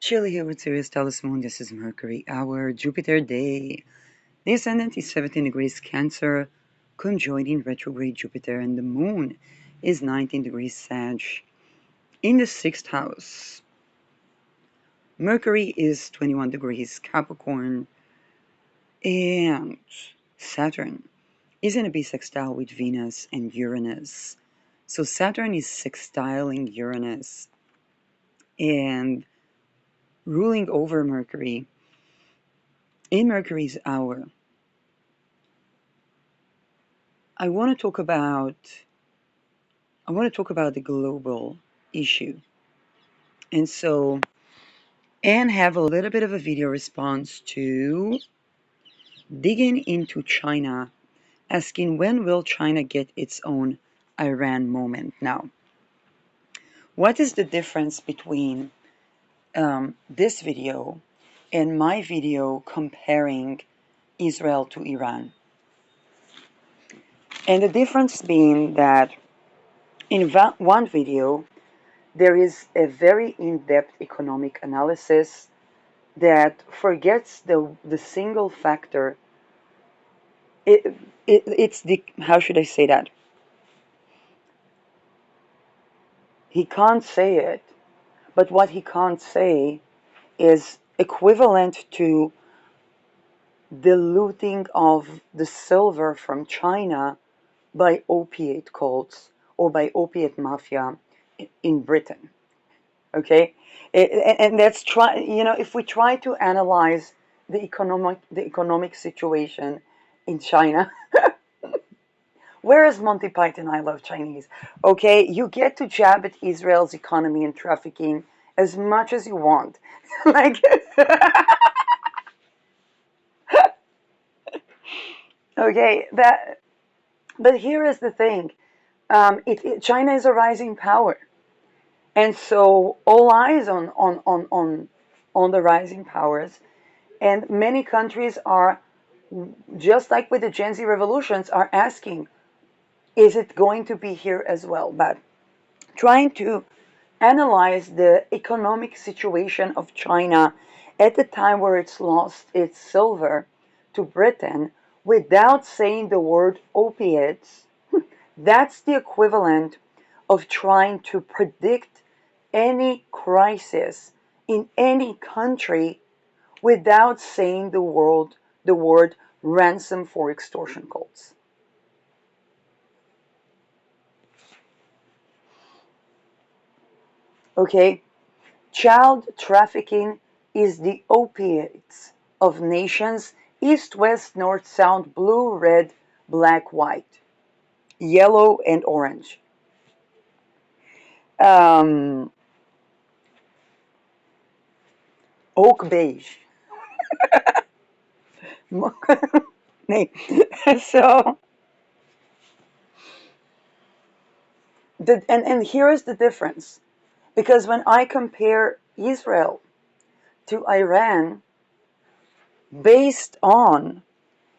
Chilly here with Sirius Telus Moon. This is Mercury, our Jupiter day. The ascendant is 17 degrees Cancer, conjoining retrograde Jupiter, and the moon is 19 degrees Sag. In the sixth house, Mercury is 21 degrees Capricorn, and Saturn is in a bisextile with Venus and Uranus. So Saturn is sextiling Uranus and ruling over Mercury in Mercury's hour. I want to talk about the global issue. And have a little bit of a video response to digging into China, asking when will China get its own Iran moment. Now, what is the difference between this video and my video comparing Israel to Iran? And the difference being that in one video, there is a very in-depth economic analysis that forgets the single factor. It's the, how should I say that? He can't say it, but what he can't say is equivalent to the looting of the silver from China by opiate cults or by opiate mafia in Britain. Okay, and that's if we try to analyze the economic situation in China. Where is Monty Python? I love Chinese. Okay, you get to jab at Israel's economy and trafficking as much as you want. Like, okay, but here is the thing. China is a rising power, and so all eyes on the rising powers, and many countries are, just like with the Gen Z revolutions, are asking, is it going to be here as well? But trying to analyze the economic situation of China at the time where it's lost its silver to Britain without saying the word opiates, that's the equivalent of trying to predict any crisis in any country without saying the word ransom for extortion cults. Okay? Child trafficking is the opiates of nations: east, west, north, south, blue, red, black, white, yellow, and orange. Um, Oak beige. Nee. So, and here is the difference. Because when I compare Israel to Iran based on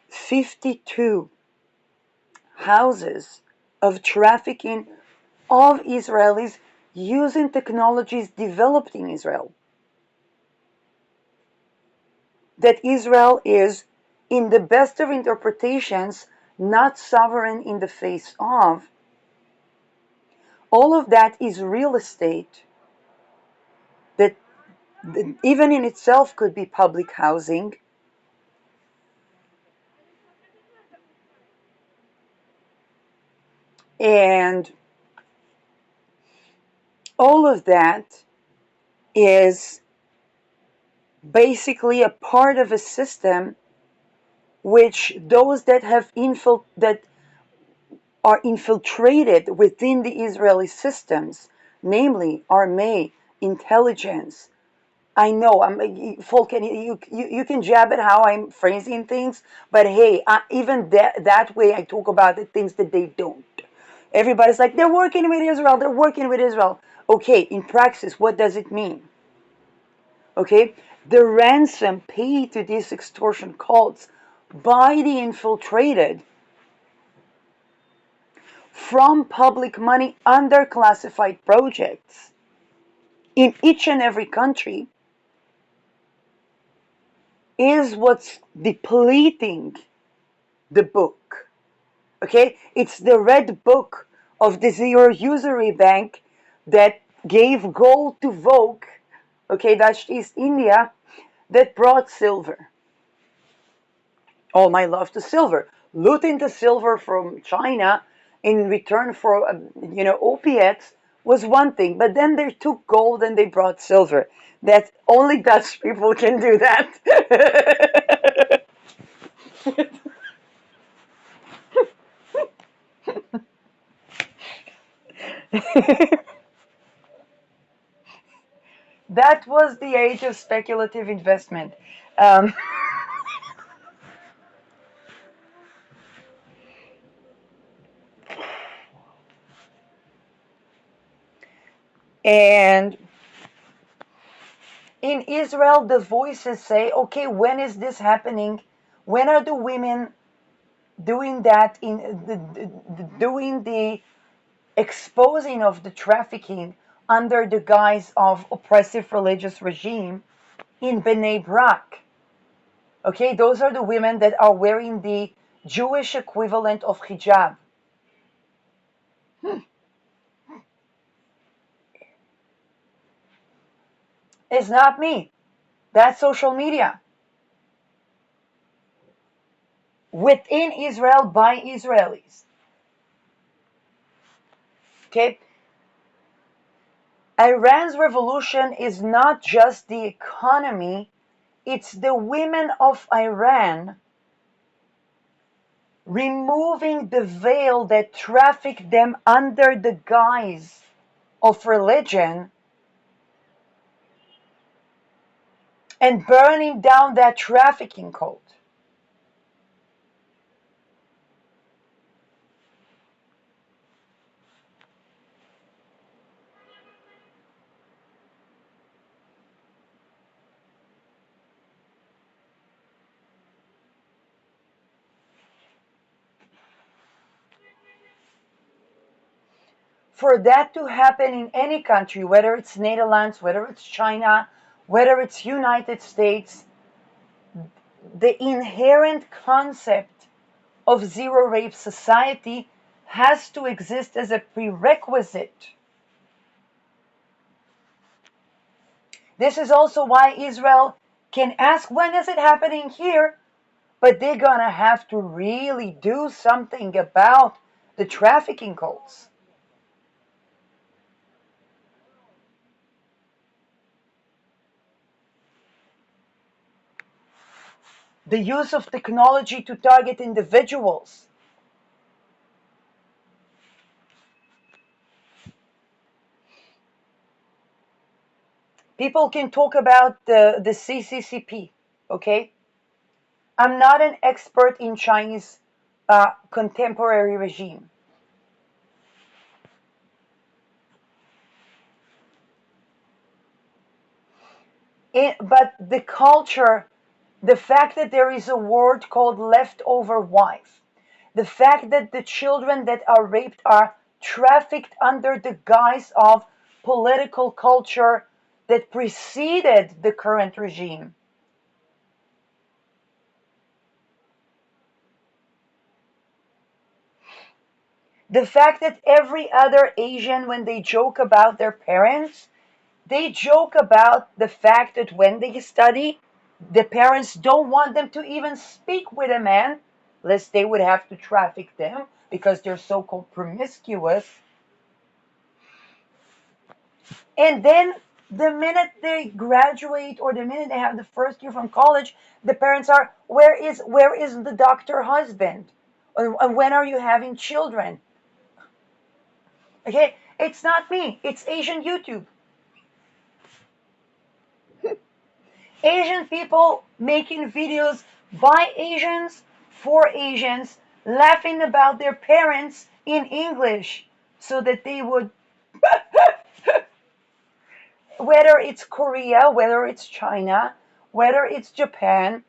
52 houses of trafficking of Israelis using technologies developed in Israel, that Israel is, in the best of interpretations, not sovereign in the face of, all of that is real estate that even in itself could be public housing. And all of that is basically a part of a system which those that that are infiltrated within the Israeli systems, namely army, intelligence. I know folk, you can jab at how I'm phrasing things, but hey, even that way I talk about the things that they don't. Everybody's like, they're working with Israel, they're working with Israel. Okay, in practice, what does it mean? Okay, the ransom paid to these extortion cults by the infiltrated from public money under classified projects in each and every country is what's depleting the book. Okay? It's the red book of the zero usury bank that gave gold to Vogue, okay, that's East India, that brought silver. All my love to silver. Looting the silver from China in return for, opiates was one thing, but then they took gold and they brought silver. That only Dutch people can do that. That was the age of speculative investment. Um, and in Israel, the voices say, okay, when is this happening? When are the women doing that, doing the exposing of the trafficking under the guise of oppressive religious regime in Bnei Brak? Okay, those are the women that are wearing the Jewish equivalent of hijab. It's not me. That's social media. Within Israel by Israelis. Okay? Iran's revolution is not just the economy, it's the women of Iran removing the veil that trafficked them under the guise of religion and burning down that trafficking cult. For that to happen in any country, whether it's Netherlands, whether it's China, whether it's United States, the inherent concept of zero rape society has to exist as a prerequisite. This is also why Israel can ask, when is it happening here? But they're gonna have to really do something about the trafficking cults. The use of technology to target individuals. People can talk about the CCCP, okay? I'm not an expert in Chinese contemporary regime. But the culture, the fact that there is a word called leftover wife, the fact that the children that are raped are trafficked under the guise of political culture that preceded the current regime. The fact that every other Asian, when they joke about their parents, they joke about the fact that when they study, the parents don't want them to even speak with a man, lest they would have to traffic them because they're so-called promiscuous. And then the minute they graduate or the minute they have the first year from college, the parents are, where is the doctor husband? And when are you having children? Okay, it's not me, it's Asian YouTube. Asian people making videos by Asians for Asians, laughing about their parents in English so that they would, whether it's Korea, whether it's China, whether it's Japan,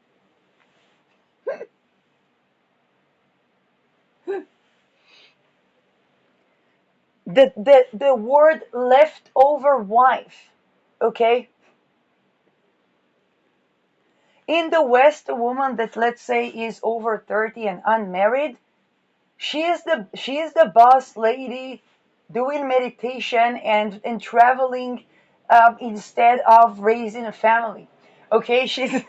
the word leftover wife. Okay, in the West, a woman that, let's say, is over 30 and unmarried, she is the boss lady, doing meditation and traveling, instead of raising a family. Okay, she's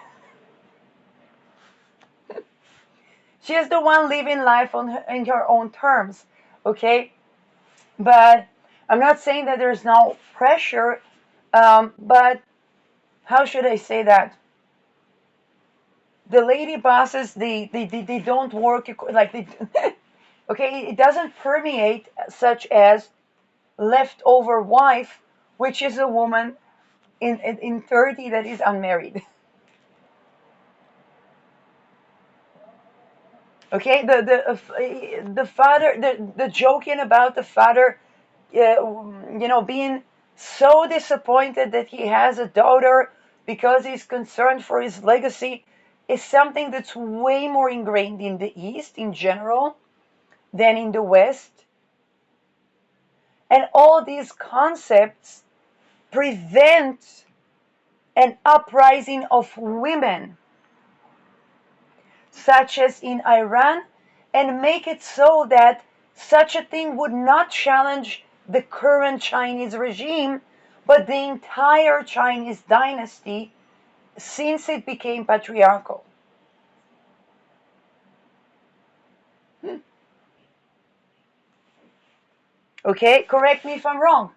the one living life in her own terms. Okay, but I'm not saying that there's no pressure. But how should I say that? The lady bosses, they don't work like they. Okay, it doesn't permeate, such as leftover wife, which is a woman in 30 that is unmarried. Okay, the father, the joking about the father, being so disappointed that he has a daughter because he's concerned for his legacy, is something that's way more ingrained in the East in general than in the West. And all these concepts prevent an uprising of women, such as in Iran, and make it so that such a thing would not challenge the current Chinese regime, but the entire Chinese dynasty, since it became patriarchal. Okay, correct me if I'm wrong.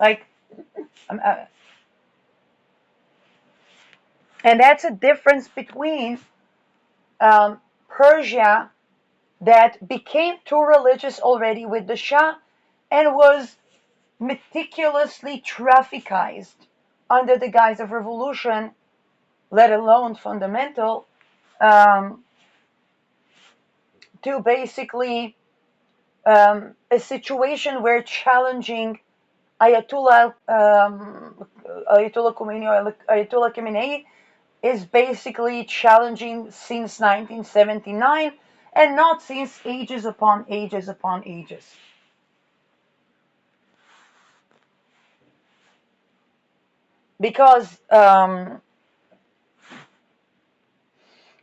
Like, um, uh, and that's a difference between, Persia, that became too religious already with the Shah and was meticulously traffickized under the guise of revolution, let alone fundamental, um, to basically, a situation where challenging Ayatollah Khamenei is basically challenging since 1979, and not since ages upon ages upon ages. Because,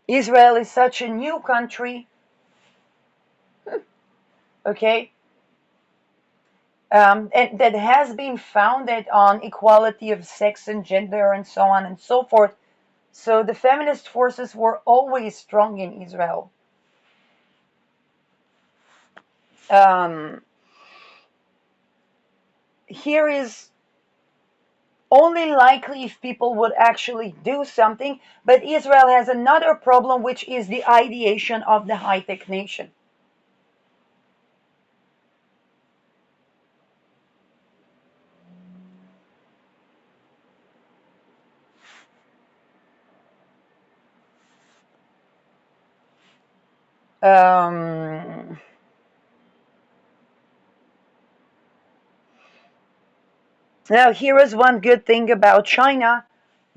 Israel is such a new country, okay, and that has been founded on equality of sex and gender and so on and so forth. So the feminist forces were always strong in Israel. Um, Here is only likely if people would actually do something, but Israel has another problem, which is the ideation of the high-tech nation. Um, Now, here is one good thing about China.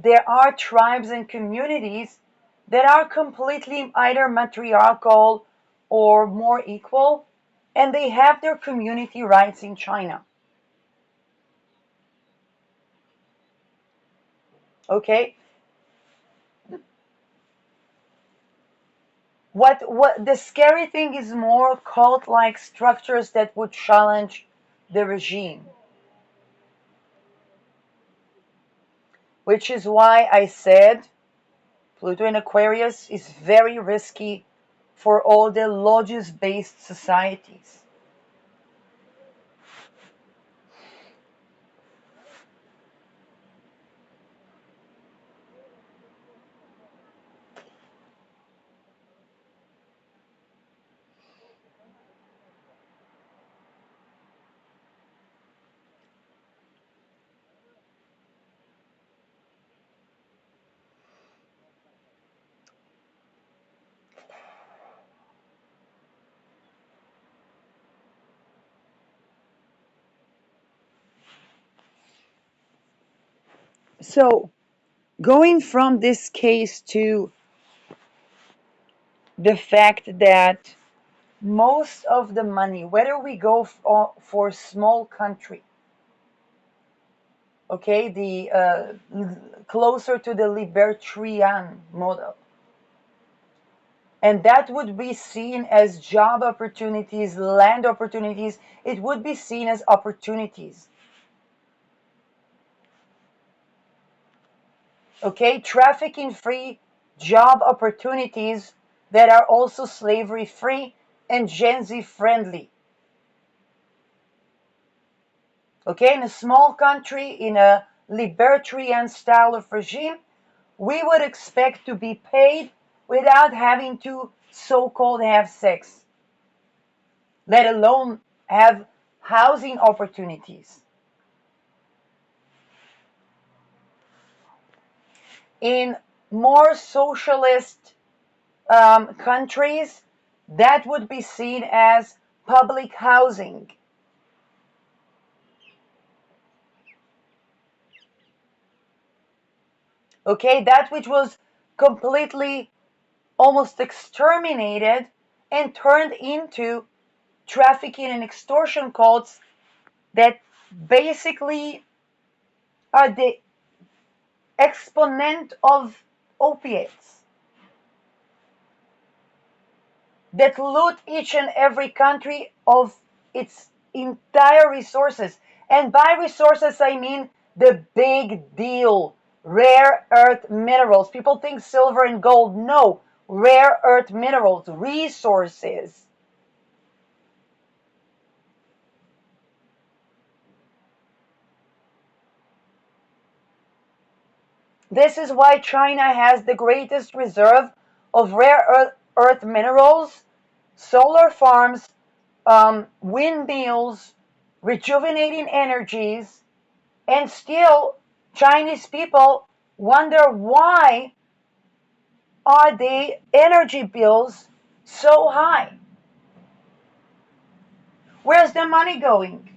There are tribes and communities that are completely either matriarchal or more equal, and they have their community rights in China. Okay? What the scary thing is more cult-like structures that would challenge the regime, which is why I said Pluto in Aquarius is very risky for all the logis-based societies. So, going from this case to the fact that most of the money, whether we go for small country okay, the closer to the libertarian model. And that would be seen as job opportunities, land opportunities. It would be seen as opportunities. Okay, trafficking free job opportunities that are also slavery free and Gen Z friendly. Okay, in a small country, in a libertarian style of regime, we would expect to be paid without having to so-called have sex, let alone have housing opportunities. In more socialist countries, that would be seen as public housing. Okay, that which was completely almost exterminated and turned into trafficking and extortion cults that basically are the exponent of opiates that loot each and every country of its entire resources. And by resources, I mean the big deal rare earth minerals. People think silver and gold. No, rare earth minerals, resources. This is why China has the greatest reserve of rare earth minerals, solar farms, windmills, rejuvenating energies, and still Chinese people wonder why are the energy bills so high? Where's the money going?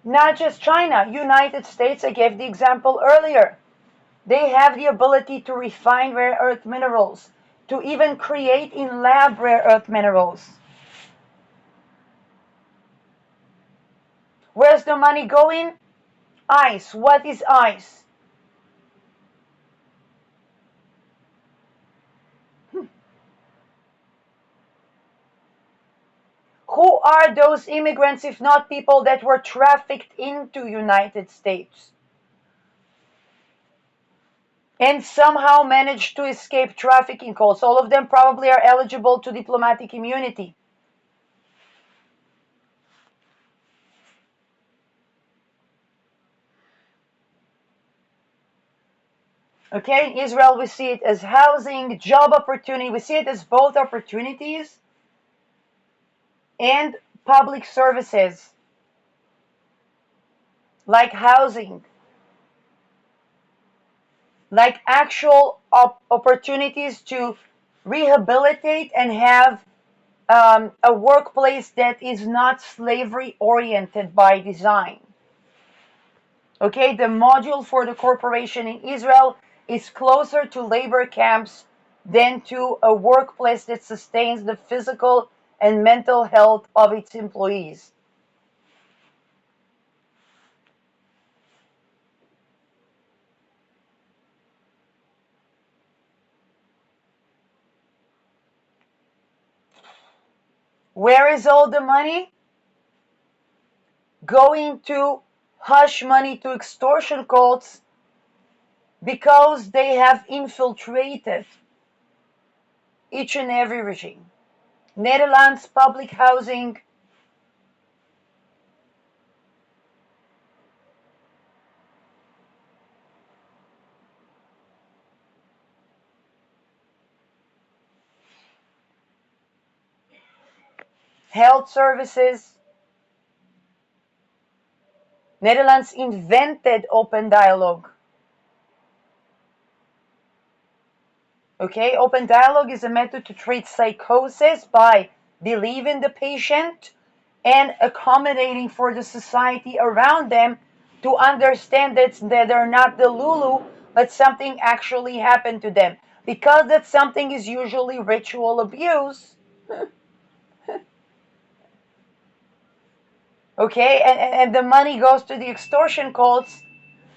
Not just China, United States, I gave the example earlier. They have the ability to refine rare earth minerals, to even create in lab rare earth minerals. Where's the money going? Ice. What is ice? Who are those immigrants if not people that were trafficked into United States and somehow managed to escape trafficking calls? All of them probably are eligible to diplomatic immunity. Okay, in Israel we see it as housing, job opportunity. We see it as both opportunities and public services like housing, like actual opportunities to rehabilitate and have a workplace that is not slavery oriented by design. Okay, the module for the corporation in Israel is closer to labor camps than to a workplace that sustains the physical and mental health of its employees. Where is all the money? Going to hush money to extortion cults because they have infiltrated each and every regime. Netherlands public housing, health services. Netherlands invented open dialogue. Okay, open dialogue is a method to treat psychosis by believing the patient and accommodating for the society around them to understand that they're not the Lulu, but something actually happened to them. because that something is usually ritual abuse. Okay, and the money goes to the extortion cults.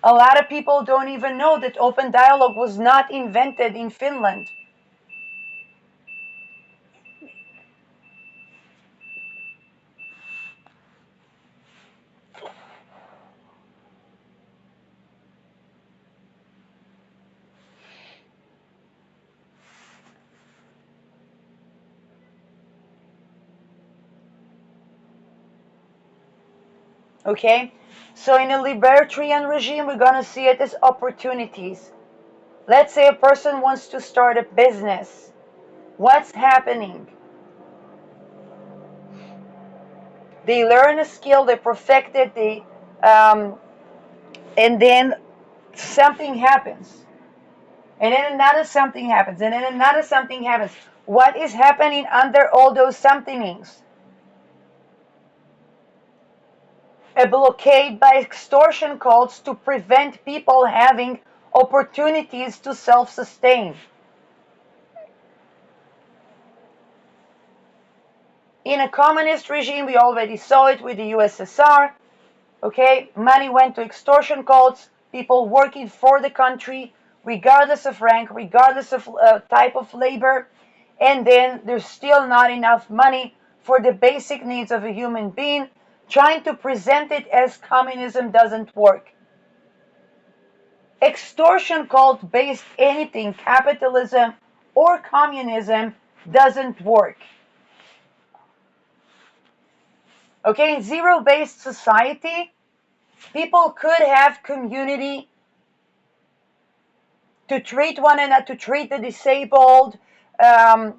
A lot of people don't even know that open dialogue was not invented in Finland. Okay, so in a libertarian regime, we're going to see it as opportunities. Let's say a person wants to start a business. What's happening? They learn a skill, they perfect it, um, and then something happens. And then another something happens, and then another something happens. What is happening under all those somethingings? A blockade by extortion cults to prevent people having opportunities to self-sustain. In a communist regime, we already saw it with the USSR. Okay, money went to extortion cults, people working for the country, regardless of rank, regardless of type of labor, and then there's still not enough money for the basic needs of a human being, trying to present it as communism doesn't work. Extortion cult based anything, capitalism or communism, doesn't work. Okay, in zero-based society, people could have community to treat one another, to treat the disabled, um,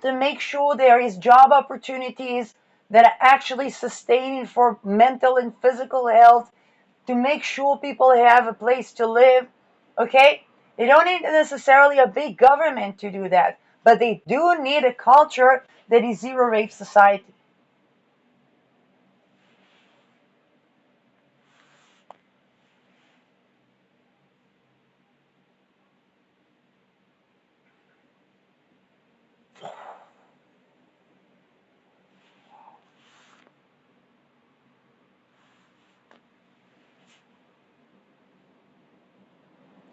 to make sure there is job opportunities that are actually sustaining for mental and physical health, to make sure people have a place to live. Okay? They don't need necessarily a big government to do that, but they do need a culture that is zero rape society.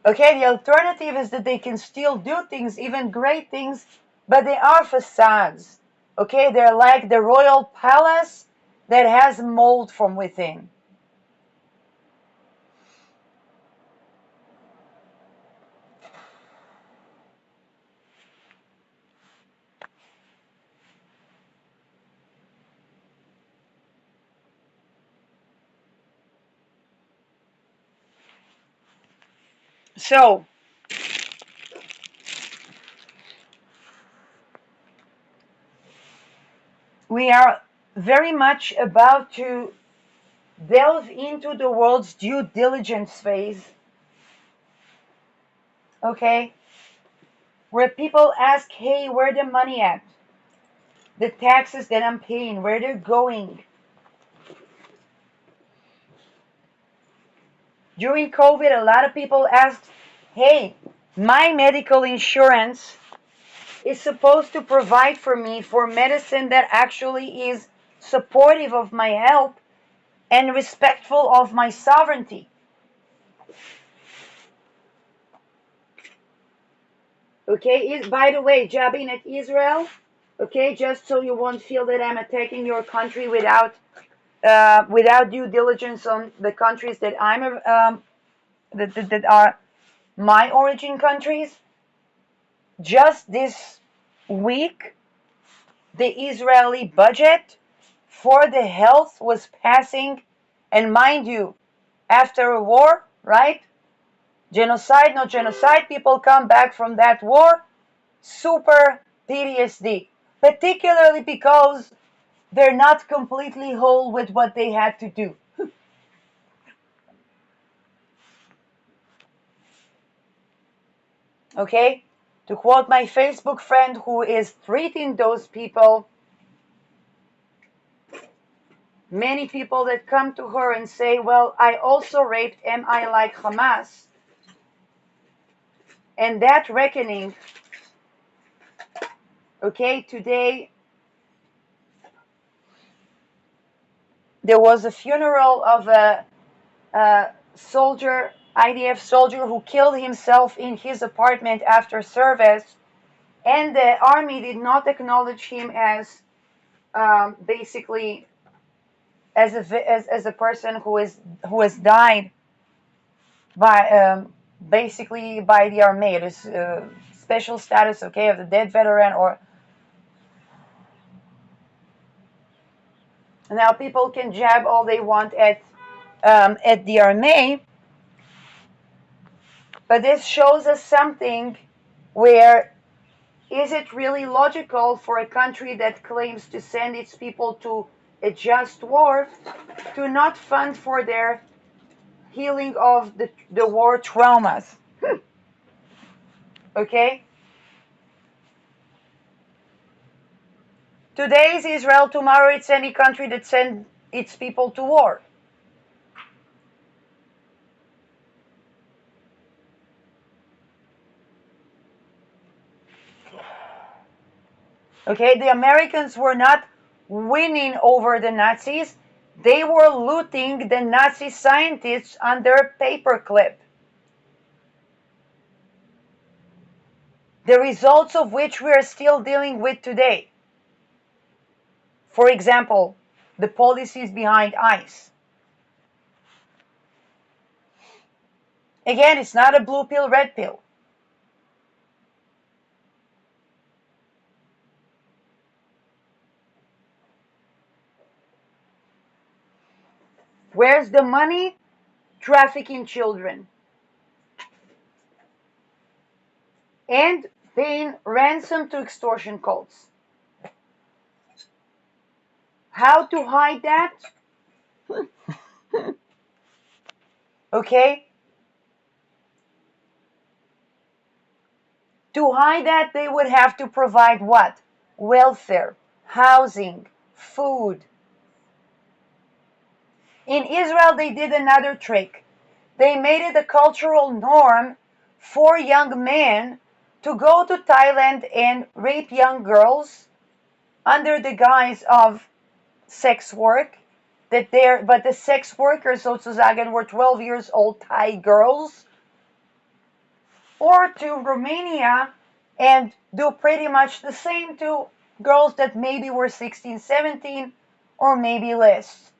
Okay, the alternative is that they can still do things, even great things, but they are facades. Okay, they're like the royal palace that has mold from within. So, we are very much about to delve into the world's due diligence phase, okay, where people ask, hey, where the money at? The taxes that I'm paying, where they're going. During COVID, a lot of people asked, hey, my medical insurance is supposed to provide for me for medicine that actually is supportive of my health and respectful of my sovereignty. Okay, by the way, jabbing at Israel, okay, just so you won't feel that I'm attacking your country without due diligence on the countries that that are my origin countries. Just this week, the Israeli budget for the health was passing, and mind you, after a war, right? Genocide, not genocide, people come back from that war super PTSD, particularly because they're not completely whole with what they had to do. Okay? To quote my Facebook friend who is treating those people, many people that come to her and say, well, I also raped, am I like Hamas? And that reckoning, okay, today there was a funeral of a soldier, IDF soldier, who killed himself in his apartment after service, and the army did not acknowledge him as basically as a person who has died by basically by the army. It is special status, okay, of the dead veteran. Or now people can jab all they want at the army, but this shows us something where is it really logical for a country that claims to send its people to a just war to not fund for their healing of the war traumas? Okay? Today is Israel, tomorrow it's any country that sends its people to war. Okay, the Americans were not winning over the Nazis. They were looting the Nazi scientists under paperclip. The results of which we are still dealing with today. For example, the policies behind ICE. Again, it's not a blue pill, red pill. Where's the money? Trafficking children. And paying ransom to extortion cults. How to hide that? Okay? To hide that, they would have to provide what? Welfare, housing, food. In Israel, they did another trick. They made it a cultural norm for young men to go to Thailand and rape young girls under the guise of sex work. But the sex workers, sozusagen, were 12 years old Thai girls. Or to Romania and do pretty much the same to girls that maybe were 16, 17, or maybe less.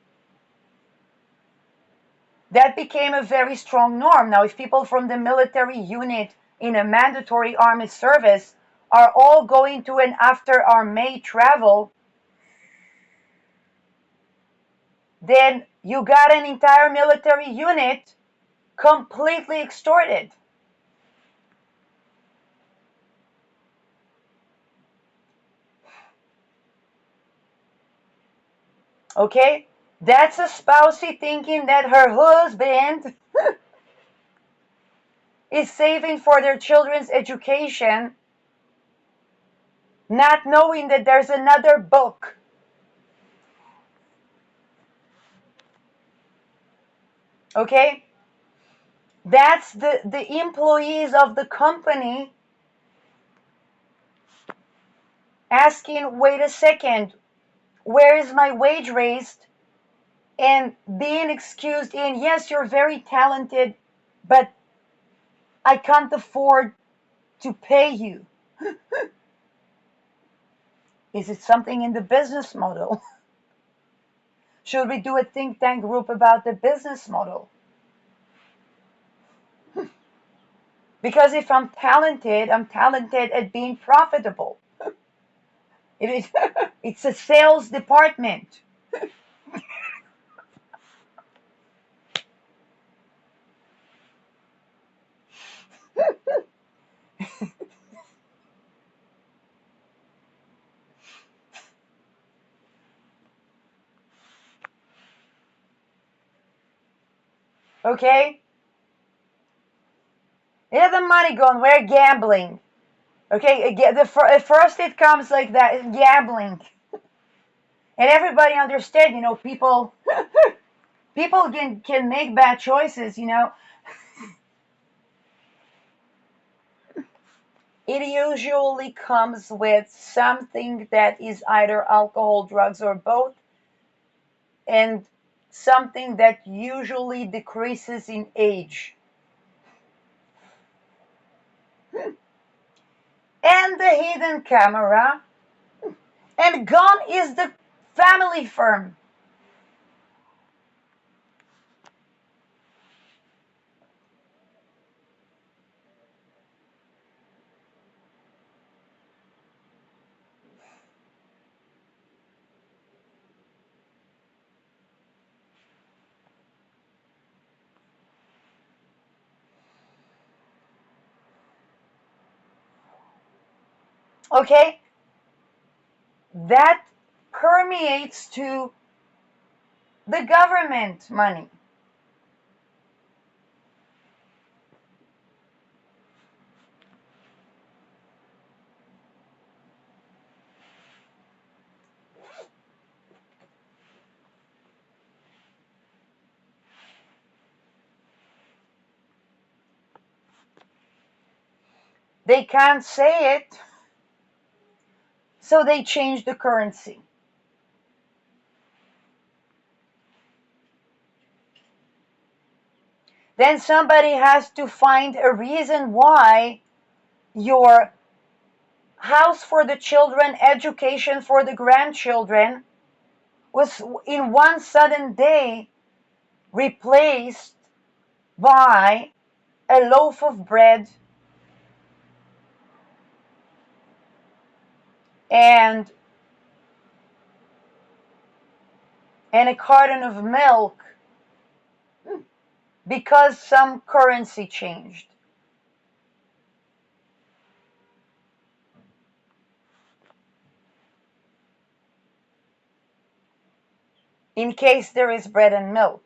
That became a very strong norm. Now, if people from the military unit in a mandatory army service are all going to an after army travel, then you got an entire military unit completely extorted. Okay? That's a spousey thinking that her husband is saving for their children's education, not knowing that there's another book. Okay? That's the employees of the company asking, wait a second, where is my wage raised? And being excused in, yes, you're very talented, but I can't afford to pay you. Is it something in the business model? Should we do a think tank group about the business model? Because if I'm talented at being profitable. It is, it's a sales department. Okay? Yeah, the money going, we're gambling. Okay, at first it comes like that, gambling. And everybody understands, people people can make bad choices, it usually comes with something that is either alcohol, drugs, or both, and something that usually decreases in age. And the hidden camera, and gone is the family firm. Okay? That permeates to the government money. They can't say it, so they change the currency. Then somebody has to find a reason why your house for the children, education for the grandchildren was in one sudden day replaced by a loaf of bread and a carton of milk because some currency changed. In case there is bread and milk.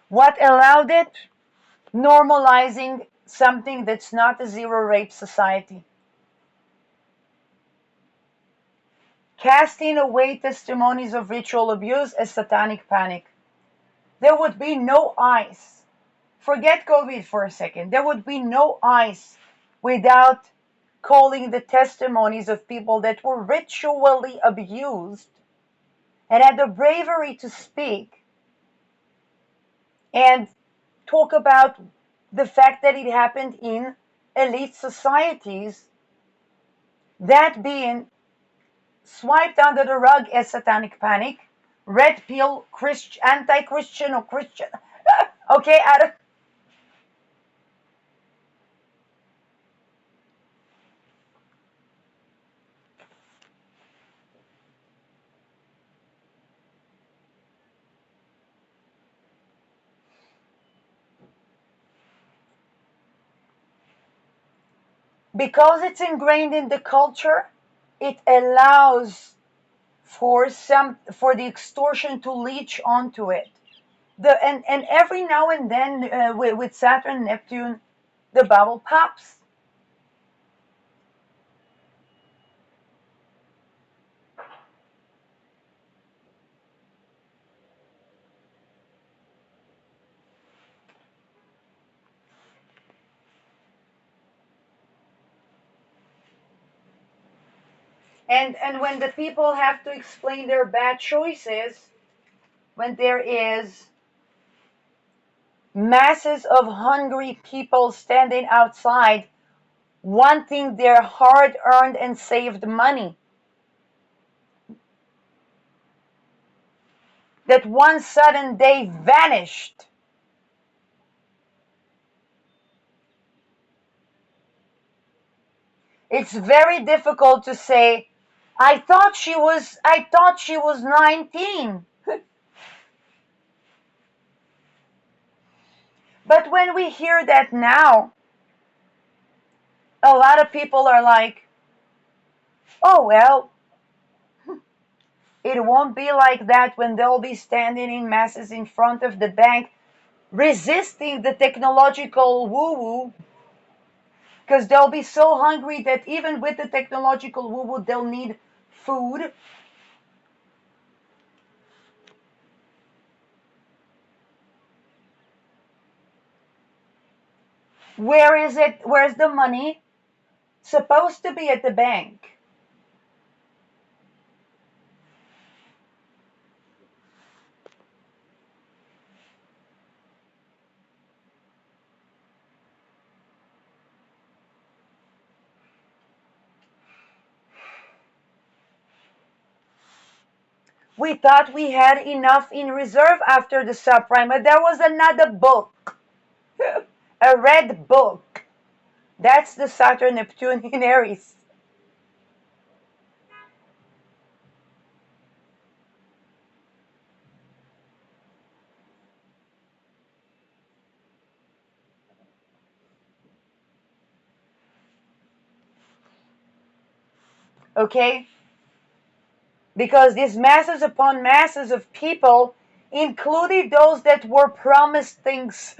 What allowed it? Normalizing something that's not a zero rape society. Casting away testimonies of ritual abuse as satanic panic. There would be no ICE. Forget COVID for a second. There would be no ICE without calling the testimonies of people that were ritually abused and had the bravery to speak and talk about the fact that it happened in elite societies, that being swiped under the rug as satanic panic, red pill, anti-Christian or Christian. Okay, because it's ingrained in the culture, it allows for the extortion to leech onto it. And every now and then with Saturn, Neptune, the bubble pops. And when the people have to explain their bad choices, when there is masses of hungry people standing outside wanting their hard-earned and saved money, that one sudden day vanished. It's very difficult to say, I thought she was 19. But when we hear that now, a lot of people are like, oh well, it won't be like that when they'll be standing in masses in front of the bank resisting the technological woo-woo, because they'll be so hungry that even with the technological woo-woo they'll need food. Where is it? Where's the money? Supposed to be at the bank. We thought we had enough in reserve after the subprime, but there was another book, a red book. That's the Saturn Neptune in Aries. Okay? Because these masses upon masses of people included those that were promised things.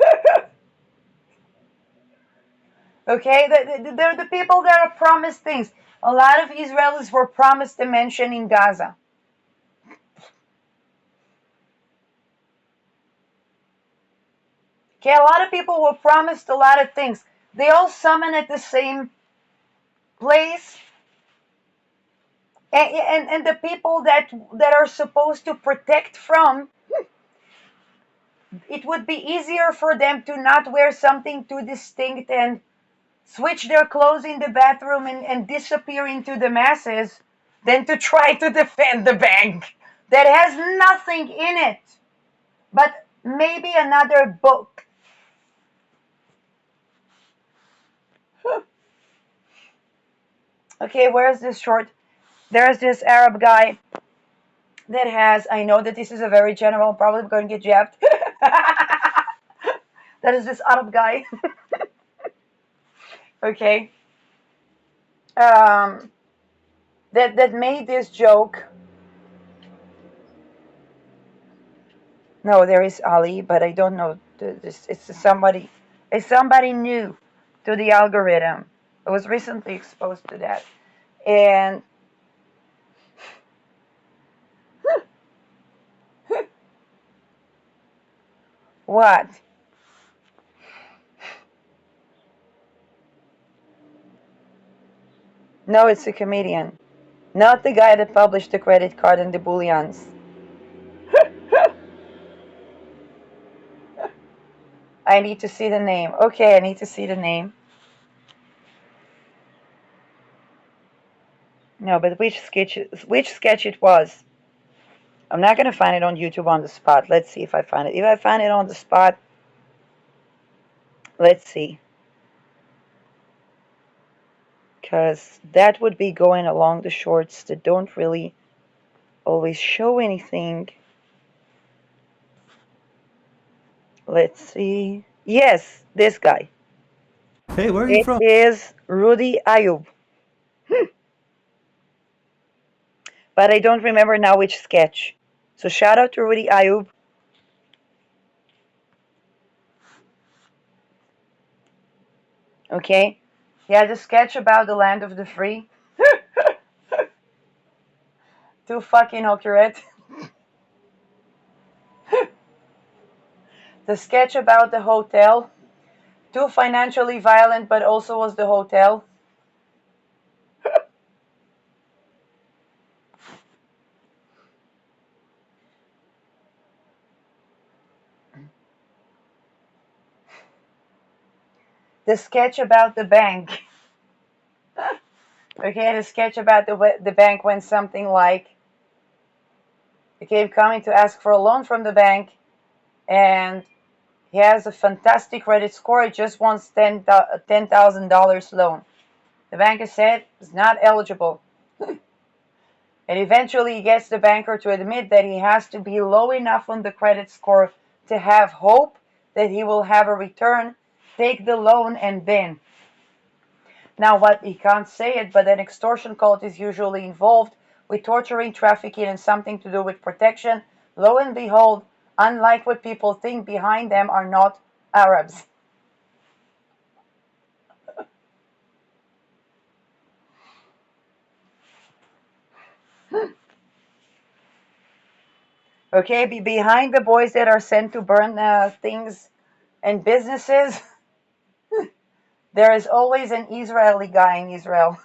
Okay? They're the people that are promised things. A lot of Israelis were promised a mansion in Gaza. Okay, a lot of people were promised a lot of things. They all summon at the same place. And the people that are supposed to protect from, it would be easier for them to not wear something too distinct and switch their clothes in the bathroom and disappear into the masses than to try to defend the bank that has nothing in it but maybe another book. Okay, where's this short? There's this Arab guy that has, I know that this is a very general, probably going to get jabbed. That is this Arab guy. Okay. Um, that made this joke. No, there is Ali, but I don't know. It's somebody. It's somebody new to the algorithm. I was recently exposed to that, and what? No, it's a comedian, not the guy that published the credit card and the bullions. I need to see the name. Okay, I need to see the name. No, but which sketch it was? I'm not gonna find it on YouTube on the spot. Let's see if I find it. If I find it on the spot, let's see. Because that would be going along the shorts that don't really always show anything. Let's see. Yes, this guy. Hey, where are you It from? is Rudy Ayub. But I don't remember now which sketch. So shout out to Rudy Ayub. Okay. He has a sketch about the land of the free. Too fucking accurate. The sketch about the hotel. Too financially violent, but also was the hotel. The sketch about the bank. Okay, the sketch about the bank went something like, he came coming to ask for a loan from the bank, and he has a fantastic credit score. He just wants $10,000 loan. The banker said he's not eligible. And eventually he gets the banker to admit that he has to be low enough on the credit score to have hope that he will have a return, take the loan, and then. Now, what he can't say it, but an extortion cult is usually involved with torturing, trafficking, and something to do with protection. Lo and behold, unlike what people think, behind them are not Arabs. Okay, behind the boys that are sent to burn things and businesses There is always an Israeli guy in Israel.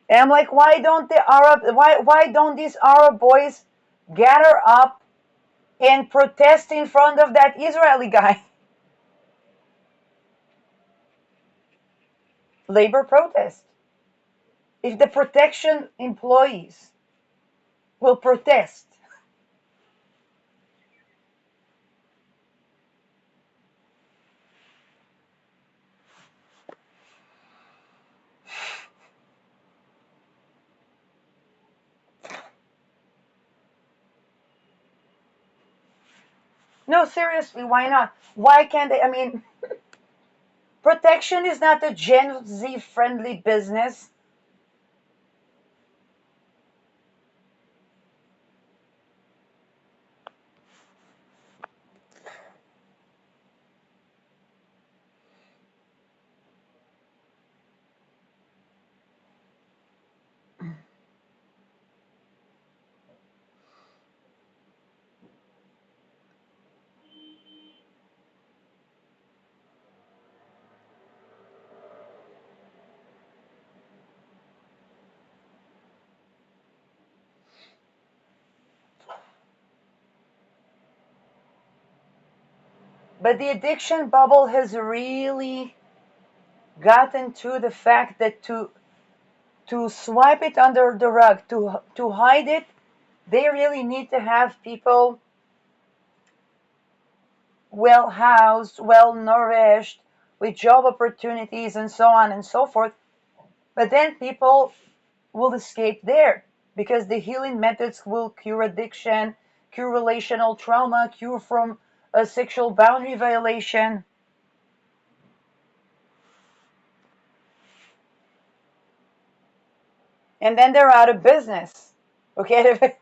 And I'm like, why don't these Arab boys gather up and protest in front of that Israeli guy? Labor protest. If the protection employees will protest. No, seriously, why not? Why can't they? I mean, protection is not a Gen Z friendly business. But the addiction bubble has really gotten to the fact that to swipe it under the rug, to hide it, they really need to have people well housed, well nourished, with job opportunities and so on and so forth. But then people will escape there because the healing methods will cure addiction, cure relational trauma, cure from a sexual boundary violation. And then they're out of business. Okay?